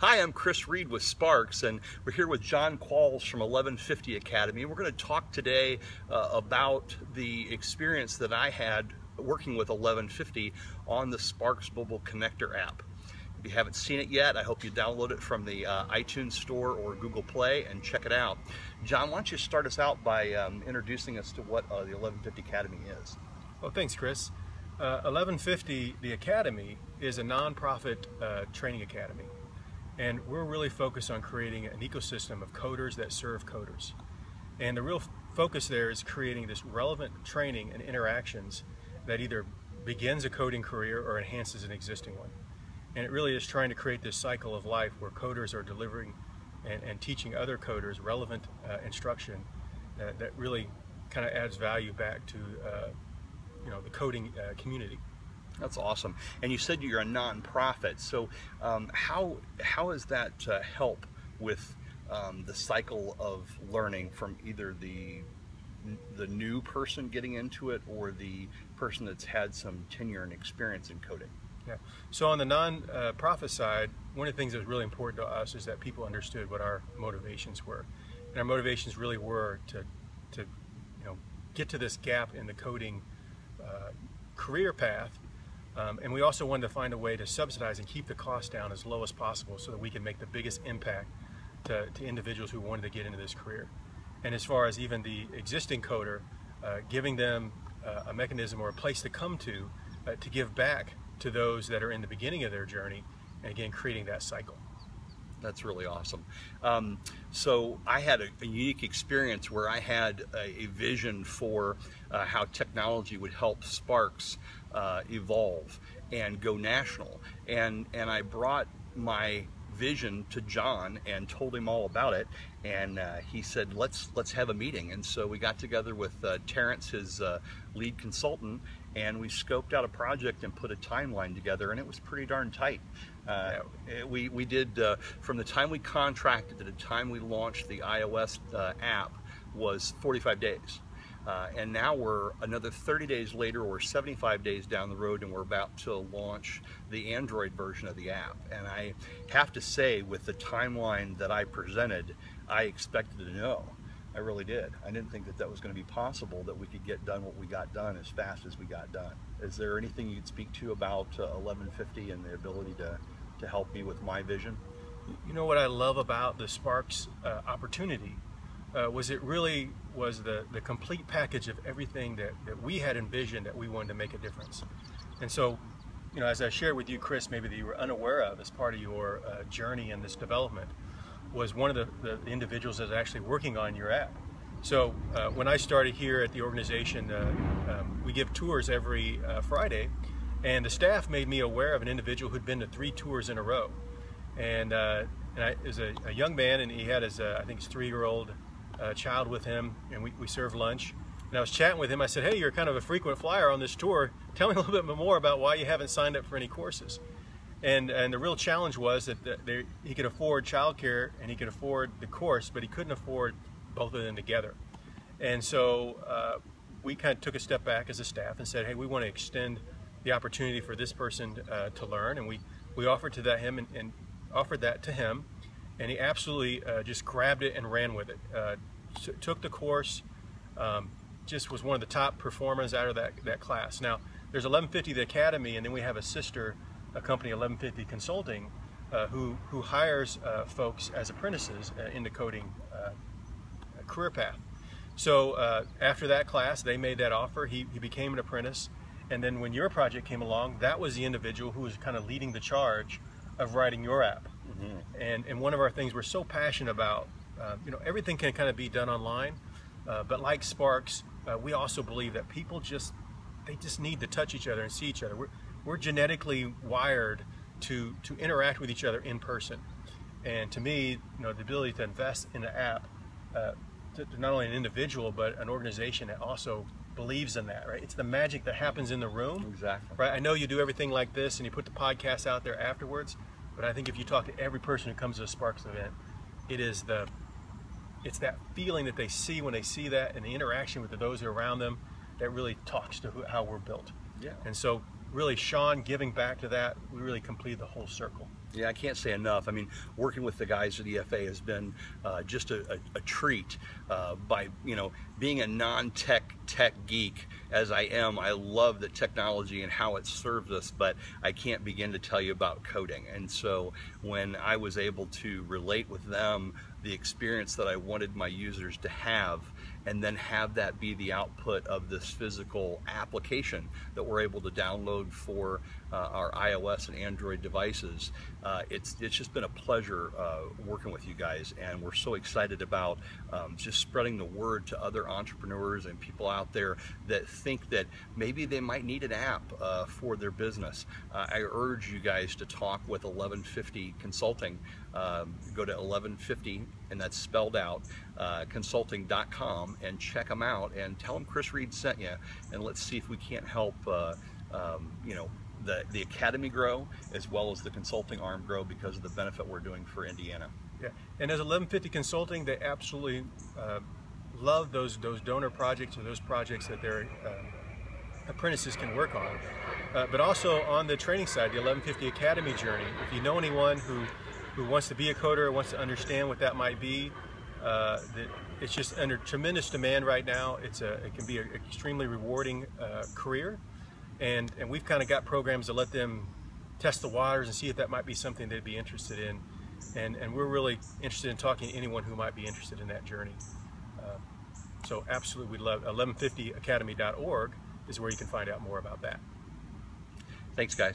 Hi, I'm Chris Reed with Sparks, and we're here with John Qualls from 1150 Academy. We're going to talk today about the experience that I had working with 1150 on the Sparks Mobile Connector app. If you haven't seen it yet, I hope you download it from the iTunes Store or Google Play and check it out. John, why don't you start us out by introducing us to what the 1150 Academy is? Well, thanks, Chris. 1150, the Academy, is a nonprofit training academy. And we're really focused on creating an ecosystem of coders that serve coders. And the real focus there is creating this relevant training and interactions that either begins a coding career or enhances an existing one. And it really is trying to create this cycle of life where coders are delivering and teaching other coders relevant instruction that really kind of adds value back to the coding community. That's awesome. And you said you're a nonprofit, so how does that help with the cycle of learning from either the new person getting into it or the person that's had some tenure and experience in coding? Yeah. So on the non-profit side, one of the things that was really important to us is that people understood what our motivations were, and our motivations really were to get to this gap in the coding career path. And we also wanted to find a way to subsidize and keep the cost down as low as possible so that we can make the biggest impact to individuals who wanted to get into this career. And as far as even the existing coder, giving them a mechanism or a place to come to give back to those that are in the beginning of their journey, and again, creating that cycle. That's really awesome. So I had a unique experience where I had a vision for how technology would help Sparks evolve and go national. And I brought my vision to John and told him all about it, and he said, let's have a meeting. And so we got together with Terrence, his lead consultant, and we scoped out a project and put a timeline together, and it was pretty darn tight. We did, from the time we contracted to the time we launched the iOS app was 45 days. And now we're another 30 days later, or 75 days down the road, and we're about to launch the Android version of the app. And I have to say, with the timeline that I presented, I expected to know. I really did. I didn't think that that was going to be possible, that we could get done what we got done as fast as we got done. Is there anything you'd speak to about 1150 and the ability to help me with my vision? You know what I love about the Sparks opportunity was it really was the complete package of everything that we had envisioned that we wanted to make a difference. And so, as I shared with you, Chris, maybe that you were unaware of as part of your journey in this development, was one of the individuals that's actually working on your app. So when I started here at the organization, we give tours every Friday, and the staff made me aware of an individual who'd been to 3 tours in a row. And I was a young man, and he had his, I think his 3-year-old child with him, and we served lunch. And I was chatting with him. I said, hey, you're kind of a frequent flyer on this tour. Tell me a little bit more about why you haven't signed up for any courses. And the real challenge was that he could afford childcare and he could afford the course, but he couldn't afford both of them together. And so we kind of took a step back as a staff and said, hey, we want to extend the opportunity for this person to learn. And we offered him and offered that to him, and he absolutely just grabbed it and ran with it. Took the course, just was one of the top performers out of that class. Now, there's 1150 the Academy, and then we have a sister company, 1150 Consulting, who hires folks as apprentices in the coding career path. So after that class, they made that offer. He became an apprentice, and then when your project came along, that was the individual who was kind of leading the charge of writing your app. Mm-hmm. And one of our things we're so passionate about, everything can kind of be done online, but like Sparks, we also believe that people just need to touch each other and see each other. We're genetically wired to interact with each other in person. And to me, the ability to invest in an app, to not only an individual, but an organization that also believes in that, right? It's the magic that happens in the room. Exactly. Right? I know you do everything like this and you put the podcast out there afterwards, but I think if you talk to every person who comes to a Sparks event, it's that feeling that they see when they see that, and the interaction with those who are around them that really talks to how we're built. Yeah. And so really Sean giving back to that, we really completed the whole circle. Yeah, I can't say enough. I mean, working with the guys at EFA has been just a treat. By being a non-tech geek as I am, I love the technology and how it serves us, but I can't begin to tell you about coding. And so when I was able to relate with them the experience that I wanted my users to have, and then have that be the output of this physical application that we're able to download for our iOS and Android devices, it's just been a pleasure working with you guys, and we're so excited about just spreading the word to other entrepreneurs and people out there that think that maybe they might need an app for their business. I urge you guys to talk with 1150 Consulting. Go to 1150, and that's spelled out, consulting.com, and check them out and tell them Chris Reed sent you, and let's see if we can't help the academy grow as well as the consulting arm grow because of the benefit we're doing for Indiana. Yeah, and as 1150 Consulting, they absolutely love those donor projects, or those projects that their apprentices can work on. But also on the training side, the 1150 Academy journey, if you know anyone who wants to be a coder, wants to understand what that might be, it's just under tremendous demand right now. It can be an extremely rewarding career, and we've kind of got programs to let them test the waters and see if that might be something they'd be interested in, and we're really interested in talking to anyone who might be interested in that journey. So absolutely, we'd love 1150academy.org is where you can find out more about that. Thanks, guys.